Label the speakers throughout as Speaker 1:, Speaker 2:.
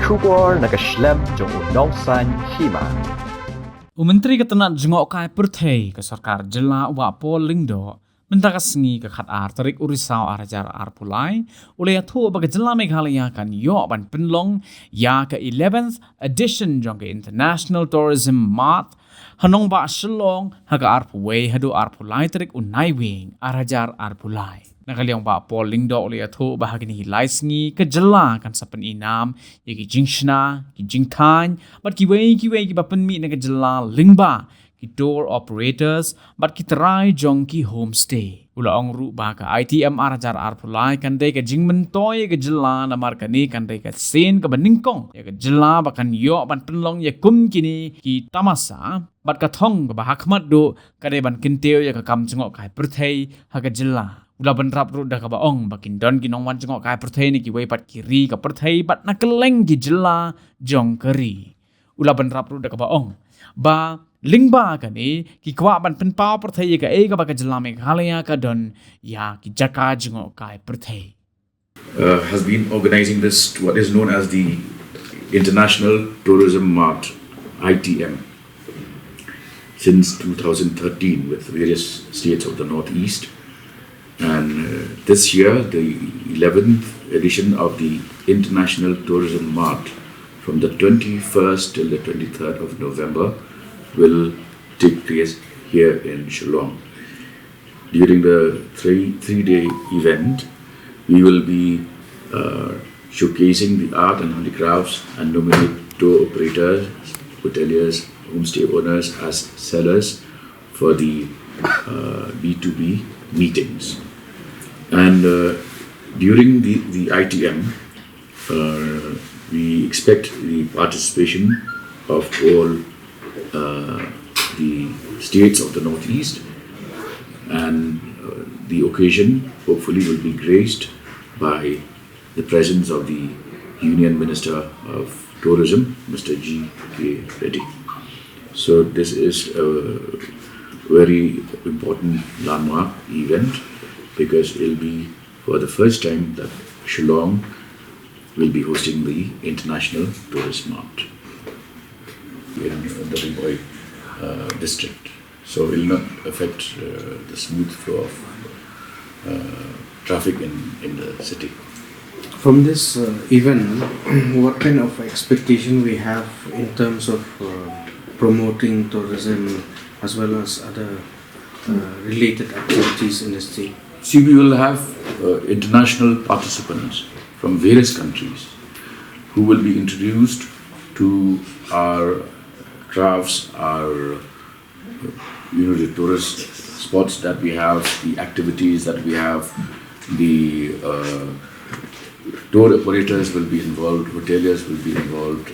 Speaker 1: Shugor nakaslem jong unongsan Hima.
Speaker 2: Menteri Ketenak jengok kai perthei ke sarkar jela wa Pol Lingdo mentaka Sngi ke khat ar tarik urisau arajar ar pulai oleh thu bagi jela Meghalaya kan yo ban Pynlong ya ke 11th edition jong ke International Tourism Mart Nongbah Shillong haga ar puwe hadu ar pulai tarik unai wing arajar ar pulai. Nakaliang ba Pol Lingdo oleh thu bahagi ni hilai Sngi ke jela kan sapen inam ye ki jingshna ki jingtan but ki bapen mi na ke jela lingba ki tour operators but ki try jong ki homestay ula ong ru ba ka ITM arajar ar pulai kan dei ke jingmen toy ke jela na mar kani kan dei ke sen ke beningkong ye ke jela bakan yo ban Pynlong ye kum kini ki tamasa but ka thong ke ba hakmat do ka dei ban kinteu ye ka kam jengok kai perthei ha ke jela Ula benrap ru dah kabaong bakin don ki nongwan jengok kai perthei ni ki wei pat kiri ka perthei bat na keleng ki jela jong keri. Ula benrap ru dah kabaong ba lingba ka ni ki kwa ban penpau perthei ka e ka ba ka jela Meghalaya ka don ya ki jaka jengok kai perthei.
Speaker 3: Has been organizing this what is known as the International Tourism Mart ITM since 2013 with various states of the Northeast. And this year, the 11th edition of the International Tourism Mart from the 21st till the 23rd of November will take place here in Shillong. During the three-day event, we will be showcasing the art and handicrafts and nominate tour operators, hoteliers, homestay owners as sellers for the B2B meetings. And during the ITM, we expect the participation of all the states of the Northeast, and the occasion hopefully will be graced by the presence of the Union Minister of Tourism, Mr. G.K. Reddy. So this is a very important landmark event because it will be for the first time that Shillong will be hosting the International Tourist Mart in the Boy district. So it will not affect the smooth flow of traffic in the city.
Speaker 4: From this event, what kind of expectation we have in terms of promoting tourism as well as other related activities in the state?
Speaker 3: See, we will have international participants from various countries who will be introduced to our crafts, our the tourist spots that we have, the activities that we have, the tour operators will be involved, hoteliers will be involved,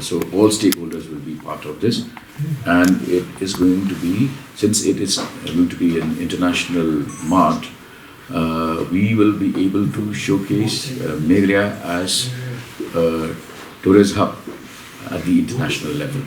Speaker 3: so all stakeholders will be part of this. And it is going to be, since it is going to be an international mart, we will be able to showcase Meghalaya as a tourist hub at the international level.